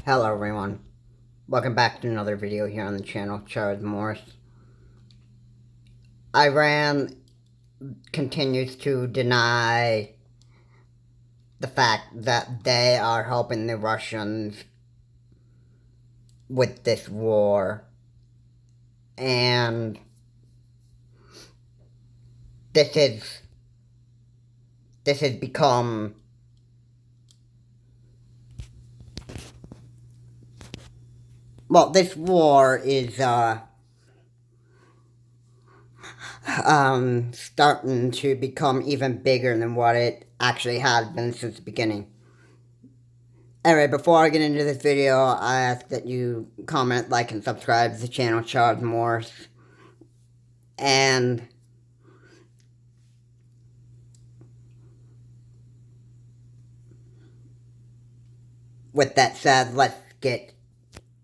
Hello everyone, welcome back to another video here on the channel, Charles Morris. Iran continues to deny the fact that they are helping the Russians with this war, and this has become this war is starting to become even bigger than what it actually has been since the beginning. Anyway, before I get into this video, I ask that you comment, like, and subscribe to the channel, Charles Morris. And with that said, let's get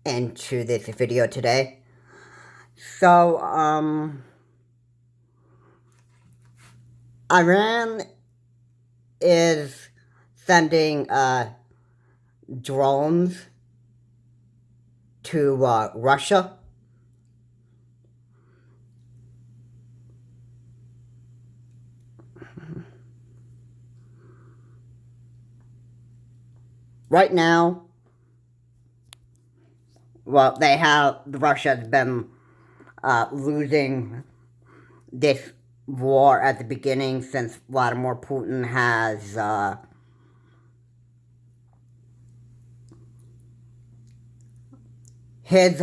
into this video today. So, Iran is sending, drones to, Russia. Right now, Russia has been, losing this war at the beginning since Vladimir Putin has, his,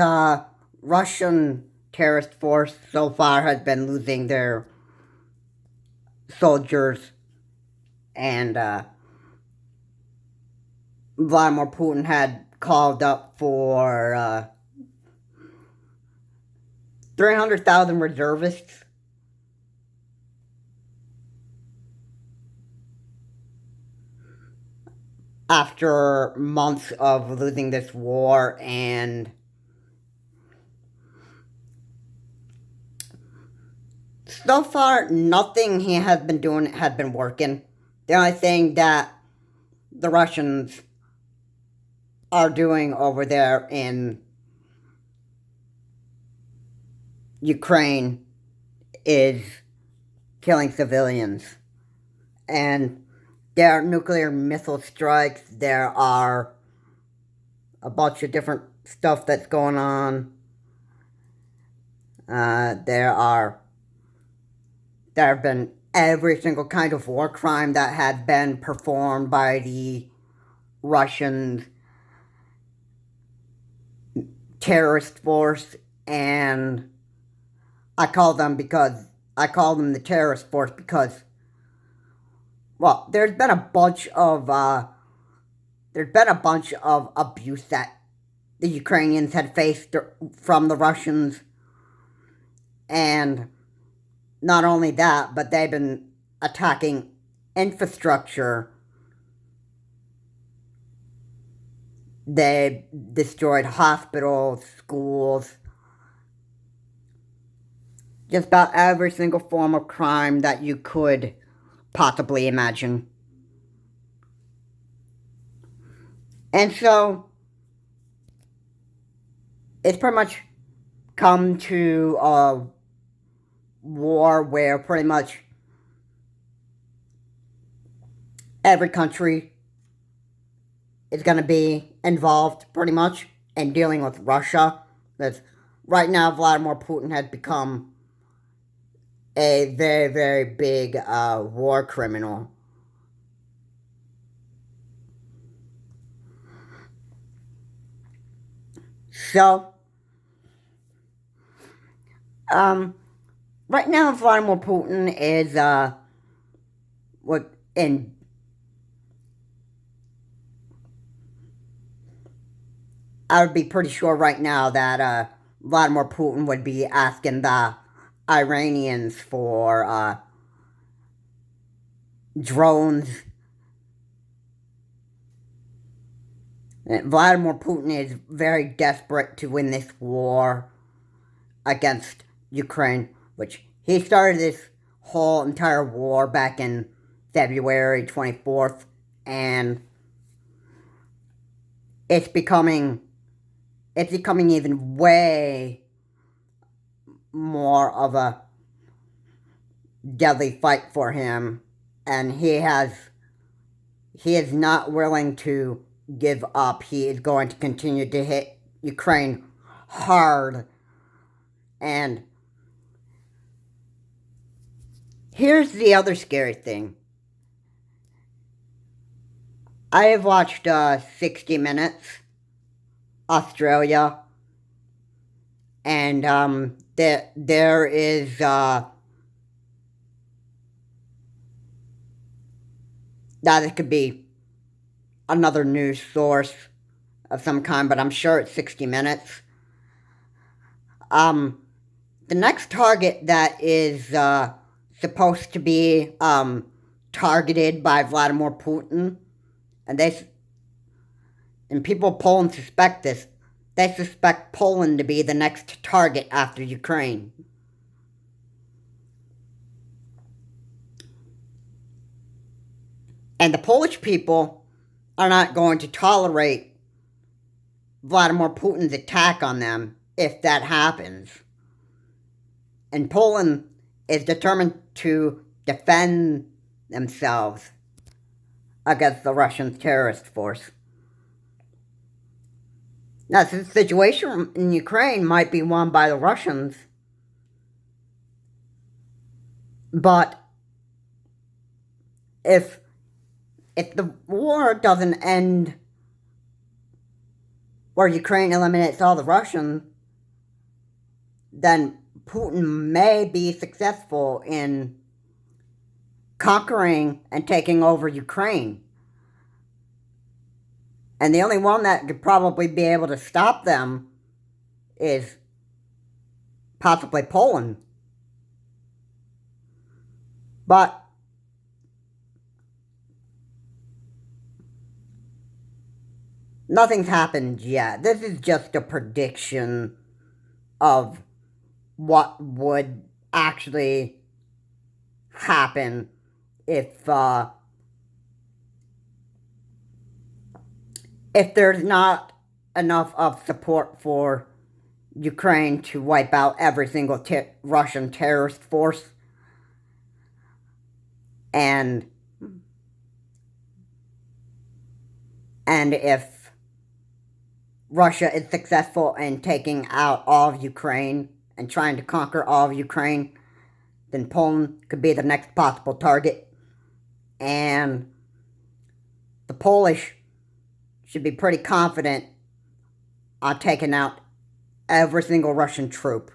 Russian terrorist force so far has been losing their soldiers, and, Vladimir Putin had called up for, 300,000 reservists. After months of losing this war, and so far nothing he has been doing has been working. The only thing that the Russians are doing over there in Ukraine is killing civilians. And there are nuclear missile strikes, there are a bunch of different stuff that's going on. There have been every single kind of war crime that had been performed by the Russian terrorist force, and I call them the terrorist force because, well, there's been a bunch of abuse that the Ukrainians had faced from the Russians, and not only that, but they've been attacking infrastructure. They destroyed hospitals, schools, just about every single form of crime that you could possibly imagine. And so, it's pretty much come to a war where pretty much every country is going to be involved, pretty much, in dealing with Russia. Because right now, Vladimir Putin has become a very, very big war criminal. So, right now, Vladimir Putin is, I would be pretty sure right now that, Vladimir Putin would be asking the Iranians for, drones. Vladimir Putin is very desperate to win this war against Ukraine, which he started this whole entire war back in February 24th, and it's becoming even way more of a deadly fight for him, and he is not willing to give up. He is going to continue to hit Ukraine hard. And here's the other scary thing. I have watched 60 Minutes, Australia, and there is that it could be another news source of some kind, but I'm sure it's 60 Minutes. The next target that is supposed to be targeted by Vladimir Putin, and people in Poland suspect this. They suspect Poland to be the next target after Ukraine. And the Polish people are not going to tolerate Vladimir Putin's attack on them if that happens. And Poland is determined to defend themselves against the Russian terrorist force. Now, the situation in Ukraine might be won by the Russians, but if the war doesn't end where Ukraine eliminates all the Russians, then Putin may be successful in conquering and taking over Ukraine. And the only one that could probably be able to stop them is possibly Poland. But nothing's happened yet. This is just a prediction of what would actually happen if there's not enough of support for Ukraine to wipe out every single Russian terrorist force. And if Russia is successful in taking out all of Ukraine and trying to conquer all of Ukraine, then Poland could be the next possible target. And the Polish should be pretty confident on taking out every single Russian troop.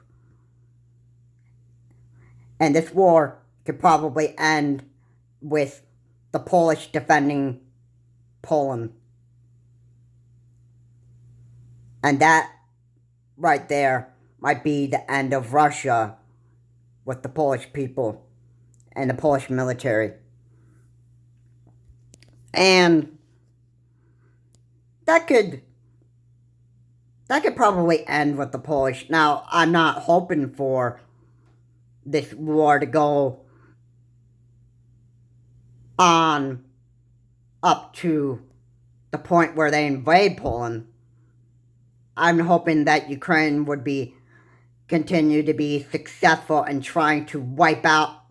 And this war could probably end with the Polish defending Poland. And that right there might be the end of Russia with the Polish people and the Polish military. And that could probably end with the Polish. Now, I'm not hoping for this war to go on up to the point where they invade Poland. I'm hoping that Ukraine would continue to be successful in trying to wipe out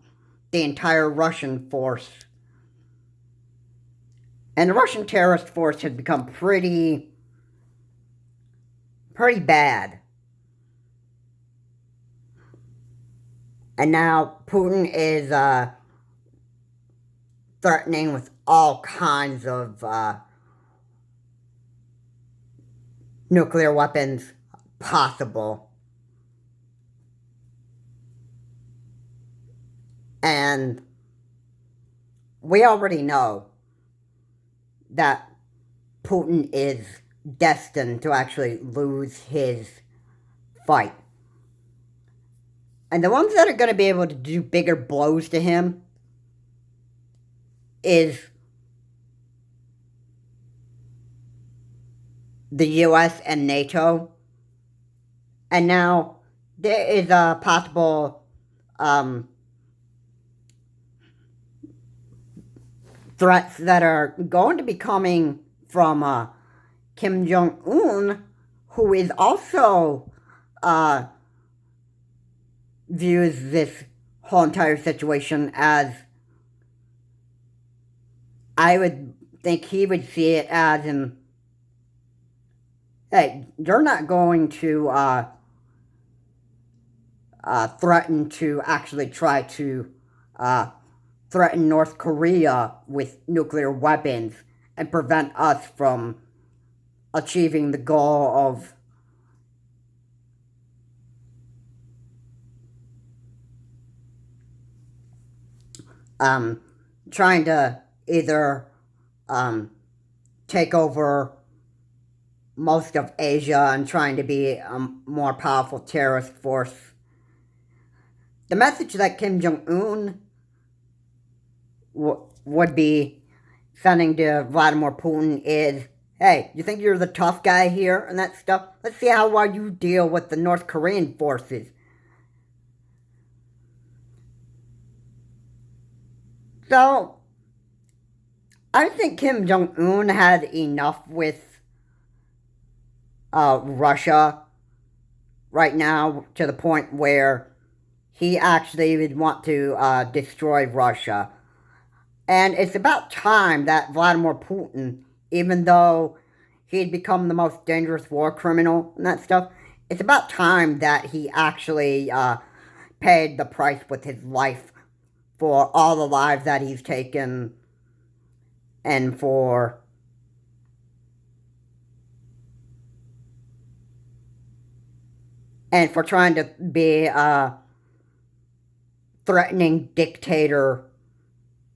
the entire Russian force. And the Russian terrorist force has become pretty bad. And now Putin is threatening with all kinds of nuclear weapons possible. And we already know that Putin is destined to actually lose his fight. And the ones that are going to be able to do bigger blows to him is the US and NATO. And now there is a possible threats that are going to be coming from Kim Jong-un, who is also uh, views this whole entire situation as, I would think he would see it as in, hey, they're not going to threaten to actually try to threaten North Korea with nuclear weapons and prevent us from achieving the goal of trying to either take over most of Asia and trying to be a more powerful terrorist force. The message that Kim Jong-un would be sending to Vladimir Putin is, hey, you think you're the tough guy here and that stuff? Let's see how well you deal with the North Korean forces. So, I think Kim Jong-un had enough with Russia right now, to the point where he actually would want to destroy Russia. And it's about time that Vladimir Putin, even though he'd become the most dangerous war criminal and that stuff, it's about time that he actually paid the price with his life for all the lives that he's taken, and for trying to be a threatening dictator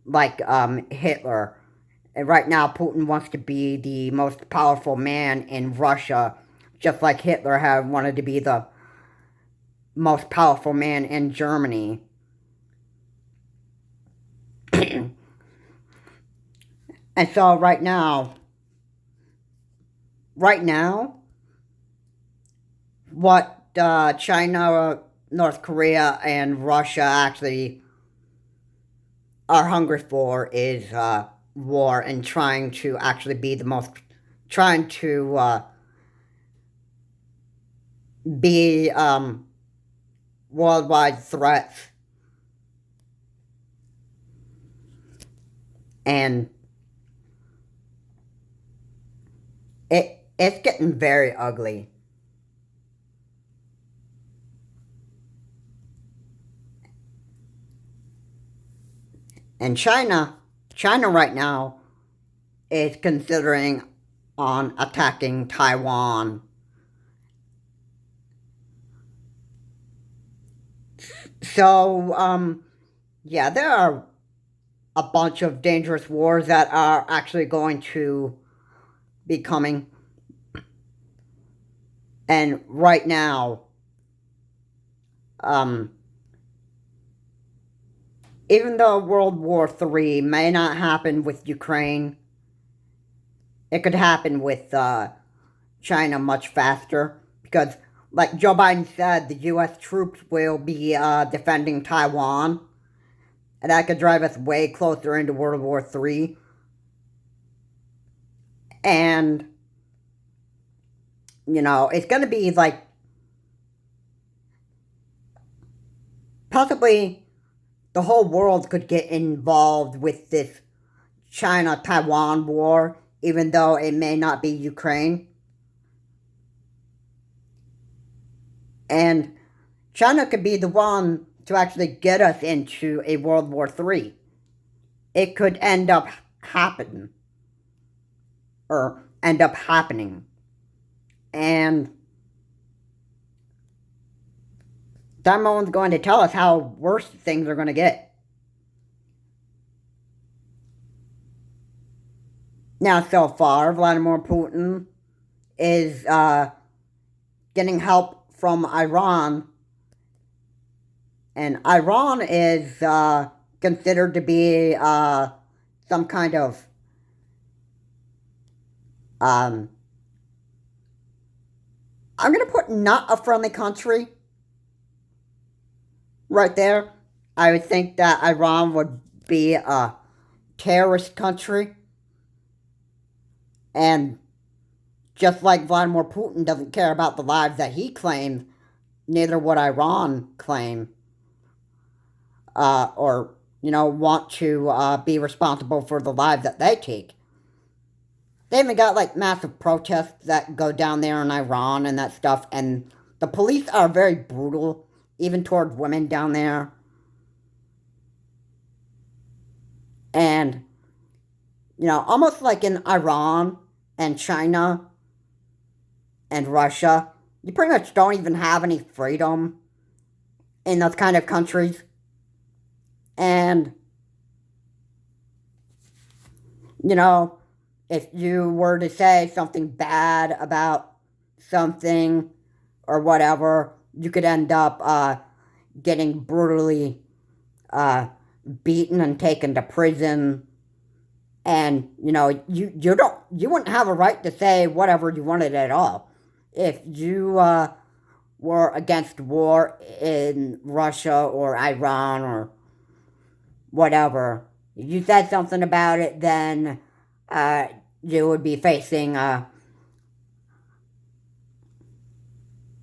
like Hitler. And right now, Putin wants to be the most powerful man in Russia, just like Hitler had wanted to be the most powerful man in Germany. And so right now, what China, North Korea, and Russia actually are hungry for is war, and trying to actually be the most, trying to be worldwide threats. And it's getting very ugly. And China right now is considering on attacking Taiwan. So, yeah, there are a bunch of dangerous wars that are actually going to be coming. And right now, even though World War III may not happen with Ukraine, it could happen with China much faster, because, like Joe Biden said, the U.S. troops will be defending Taiwan, and that could drive us way closer into World War III. And, you know, it's going to be like, possibly the whole world could get involved with this China-Taiwan war, even though it may not be Ukraine. And China could be the one to actually get us into a World War III. It could end up happening. And that moment's going to tell us how worse things are going to get. Now, so far, Vladimir Putin is getting help from Iran. And Iran is considered to be some kind of I'm going to put not a friendly country right there. I would think that Iran would be a terrorist country. And just like Vladimir Putin doesn't care about the lives that he claims, neither would Iran claim or, want to be responsible for the lives that they take. They even got, like, massive protests that go down there in Iran and that stuff, and the police are very brutal, even towards women down there. And, almost like in Iran and China and Russia, you pretty much don't even have any freedom in those kind of countries. And, if you were to say something bad about something or whatever, you could end up getting brutally beaten and taken to prison. And, you wouldn't have a right to say whatever you wanted at all. If you were against war in Russia or Iran or whatever, if you said something about it, then you would be facing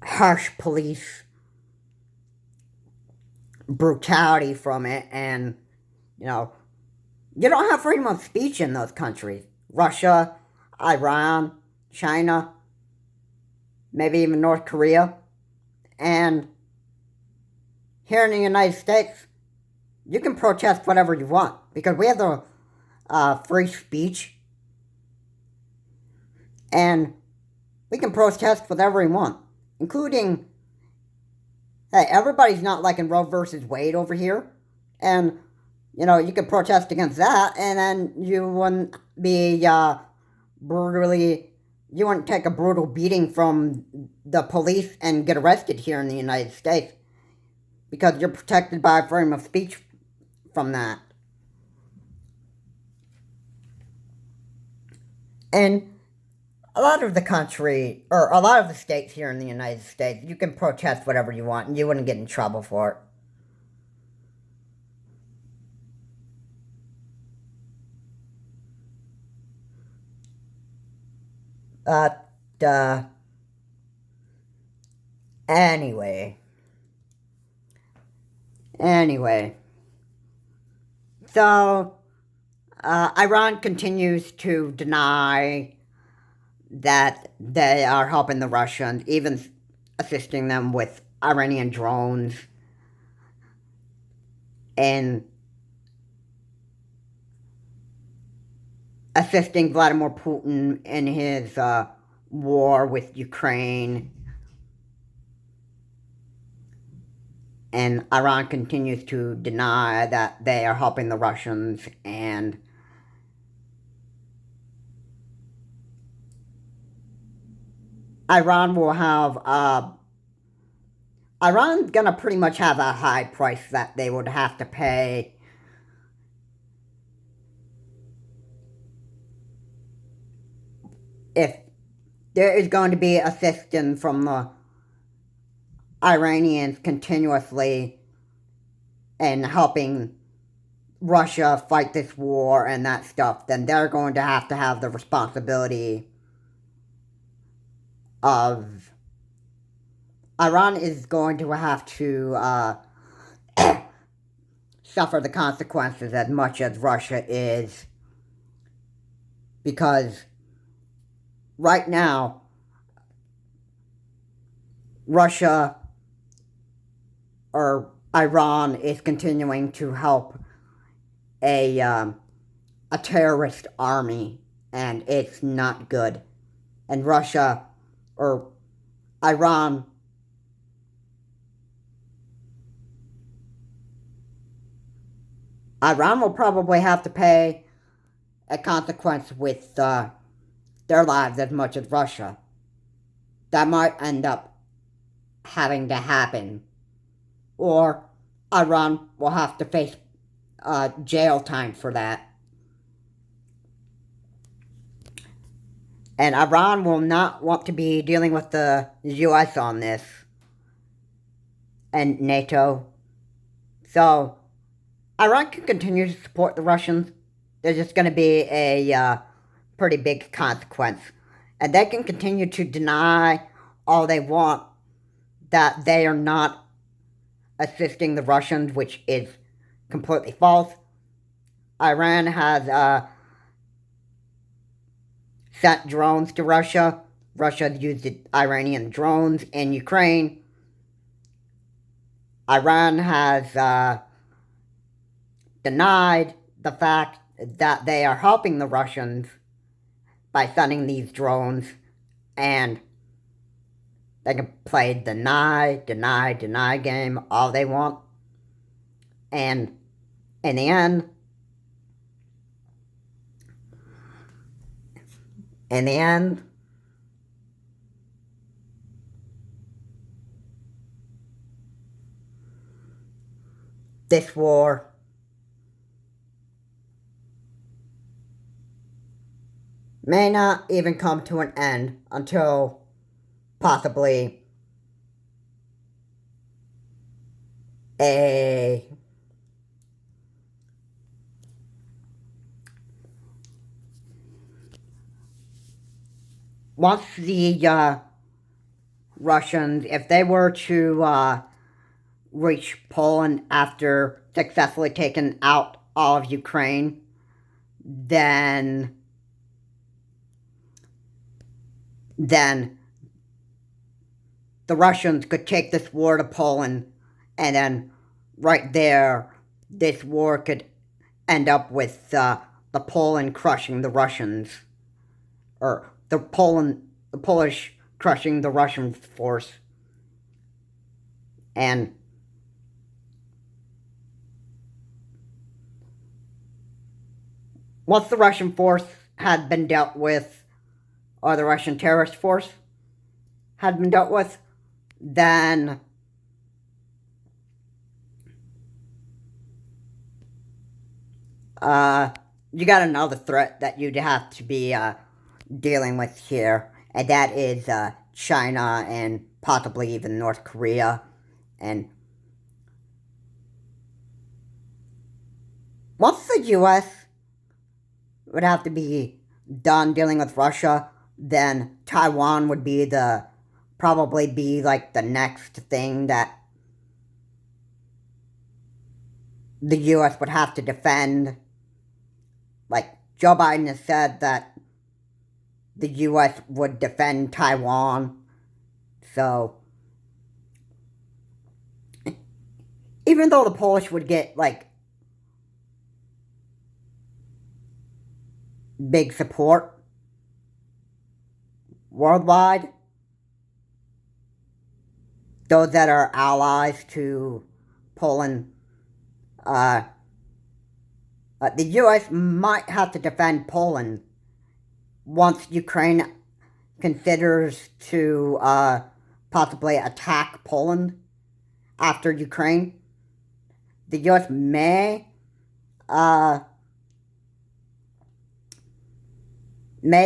harsh police brutality from it. And, you don't have freedom of speech in those countries. Russia, Iran, China, maybe even North Korea. And here in the United States, you can protest whatever you want because we have the free speech. And we can protest whatever we want, including, hey, everybody's not like in Roe versus Wade over here. And, you can protest against that, and then you wouldn't be you wouldn't take a brutal beating from the police and get arrested here in the United States because you're protected by freedom of speech from that. And a lot of the country, or a lot of the states here in the United States, you can protest whatever you want and you wouldn't get in trouble for it. But, anyway. So, Iran continues to deny that they are helping the Russians, even assisting them with Iranian drones and assisting Vladimir Putin in his war with Ukraine. And Iran continues to deny that they are helping the Russians, and Iran's gonna pretty much have a high price that they would have to pay if there is going to be assistance from the Iranians continuously in helping Russia fight this war and that stuff, then they're going to have the responsibility of... Iran is going to have to suffer the consequences as much as Russia is, because right now, Russia or Iran is continuing to help a terrorist army, and it's not good. And Russia or Iran will probably have to pay a consequence with their lives as much as Russia. That might end up having to happen. Or Iran will have to face jail time for that. And Iran will not want to be dealing with the US on this. And NATO. So, Iran can continue to support the Russians. There's just going to be a pretty big consequence. And they can continue to deny all they want that they are not assisting the Russians, which is completely false. Iran has sent drones to Russia. Russia used Iranian drones in Ukraine. Iran has denied the fact that they are helping the Russians by sending these drones, and they can play deny game all they want. And in the end, this war may not even come to an end until possibly once the Russians, if they were to reach Poland after successfully taking out all of Ukraine, then the Russians could take this war to Poland, and then right there, this war could end up with the Poland crushing the Russians, or the Polish crushing the Russian force. And once the Russian force had been dealt with, or the Russian terrorist force had been dealt with, then you got another threat that you'd have to be dealing with here, and that is China and possibly even North Korea. And once the U.S. would have to be done dealing with Russia, then Taiwan would be probably be like the next thing that the U.S. would have to defend. Like, Joe Biden has said that the U.S. would defend Taiwan. So, even though the Polish would get, like, big support worldwide, those that are allies to Poland, the U.S. might have to defend Poland once Ukraine considers to possibly attack Poland after Ukraine. The U.S. may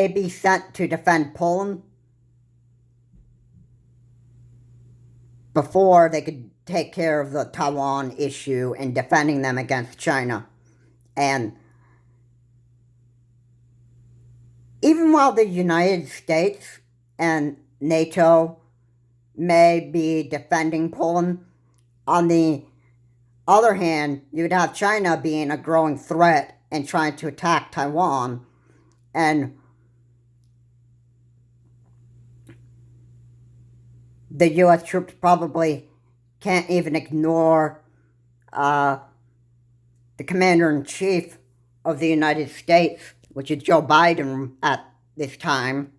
be sent to defend Poland before they could take care of the Taiwan issue and defending them against China. And even while the United States and NATO may be defending Poland, on the other hand, you'd have China being a growing threat and trying to attack Taiwan. And the U.S. troops probably can't even ignore the Commander-in-Chief of the United States, which is Joe Biden at this time,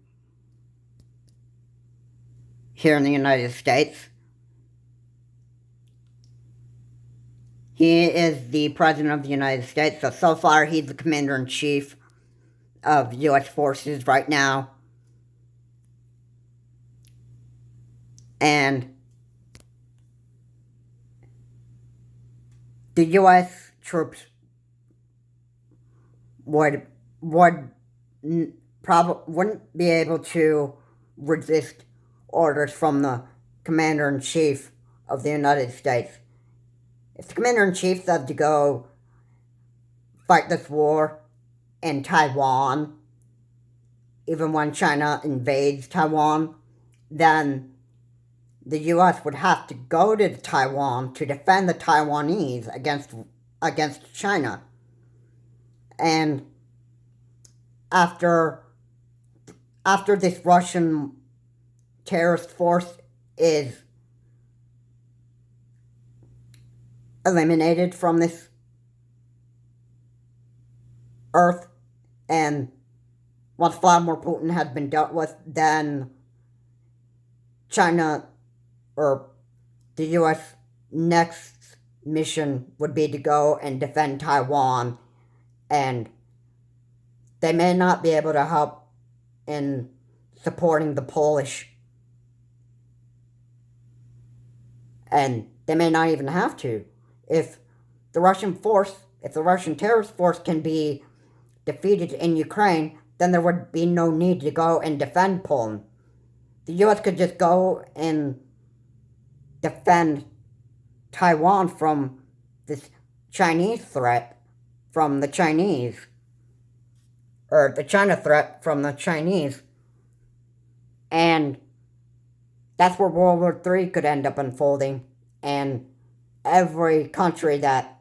here in the United States. He is the President of the United States, so far he's the Commander-in-Chief of U.S. forces right now. And the U.S. troops wouldn't be able to resist orders from the Commander-in-Chief of the United States. If the Commander-in-Chief said to go fight this war in Taiwan, even when China invades Taiwan, then the U.S. would have to go to Taiwan to defend the Taiwanese against China. And after this Russian terrorist force is eliminated from this earth, and once Vladimir Putin has been dealt with, then China or the U.S. next mission would be to go and defend Taiwan, and they may not be able to help in supporting the Polish, and they may not even have to. If the Russian terrorist force can be defeated in Ukraine, then there would be no need to go and defend Poland. The U.S. could just go and defend Taiwan from this Chinese threat from the Chinese, or the China threat from the Chinese, and that's where World War III could end up unfolding, and every country that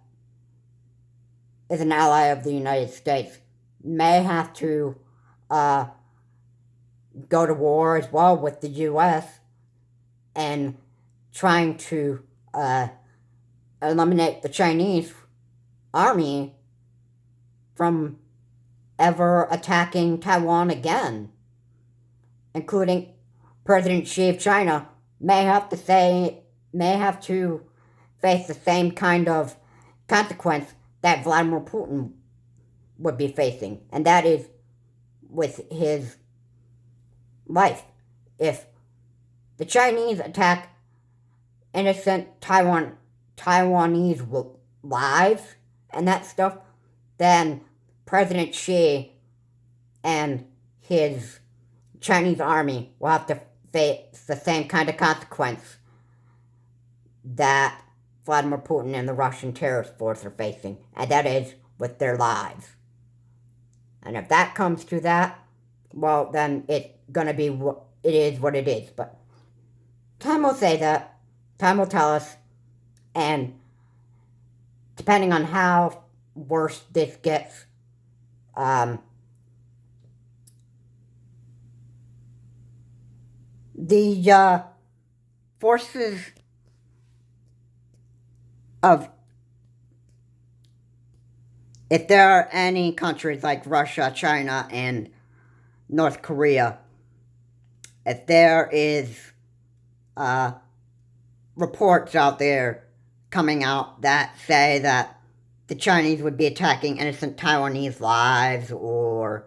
is an ally of the United States may have to go to war as well with the U.S. and trying to eliminate the Chinese army from ever attacking Taiwan again, including President Xi of China may have to face the same kind of consequence that Vladimir Putin would be facing, and that is with his life. If the Chinese attack innocent Taiwanese lives and that stuff, then President Xi and his Chinese army will have to face the same kind of consequence that Vladimir Putin and the Russian terrorist force are facing, and that is with their lives. And if that comes to that, well, then it's gonna be it is what it is. But time will say that. Time will tell us. And depending on how worse this gets, the forces of, if there are any countries like Russia, China, and North Korea, if there is reports out there coming out that say that the Chinese would be attacking innocent Taiwanese lives, or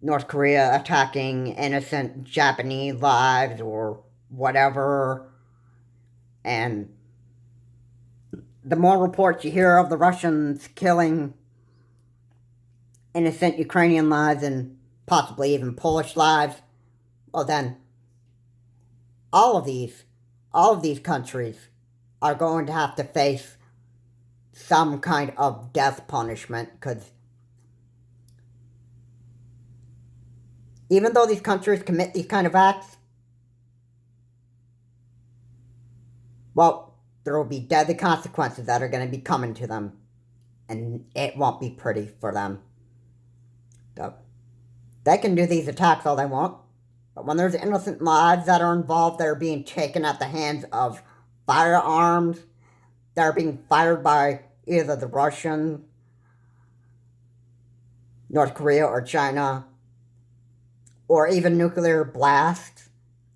North Korea attacking innocent Japanese lives, or whatever, and the more reports you hear of the Russians killing innocent Ukrainian lives and possibly even Polish lives, well then, all of these countries are going to have to face some kind of death punishment, because even though these countries commit these kind of acts, well, there will be deadly consequences that are going to be coming to them, and it won't be pretty for them. So, they can do these attacks all they want, but when there's innocent lives that are involved that are being taken at the hands of firearms that are being fired by either the Russian, North Korea, or China, or even nuclear blasts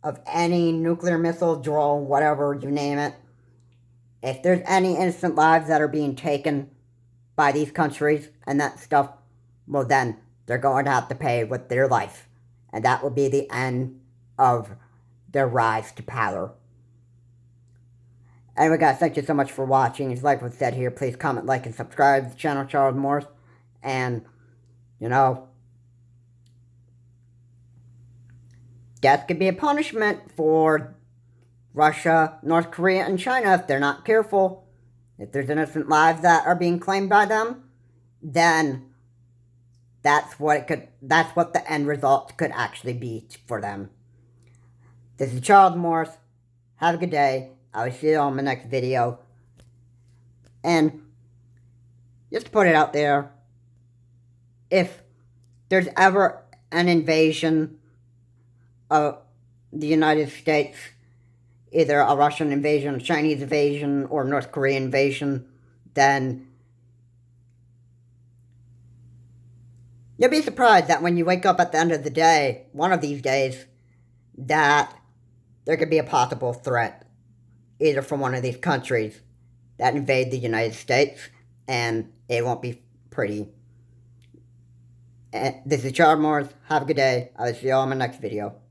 of any nuclear missile, drone, whatever, you name it, if there's any innocent lives that are being taken by these countries and that stuff, well then, they're going to have to pay with their life. And that will be the end of their rise to power. Anyway guys, thank you so much for watching. As like was said here, please comment, like, and subscribe to the channel, Charles Morris. And, death could be a punishment for Russia, North Korea, and China if they're not careful. If there's innocent lives that are being claimed by them, then that's what the end result could actually be for them. This is Charles Morris. Have a good day. I will see you on my next video. And just to put it out there, if there's ever an invasion of the United States, either a Russian invasion, a Chinese invasion, or North Korean invasion, then you'll be surprised that when you wake up at the end of the day, one of these days, that there could be a possible threat, either from one of these countries that invade the United States, and it won't be pretty. And this is Charles Morris. Have a good day. I will see you all in my next video.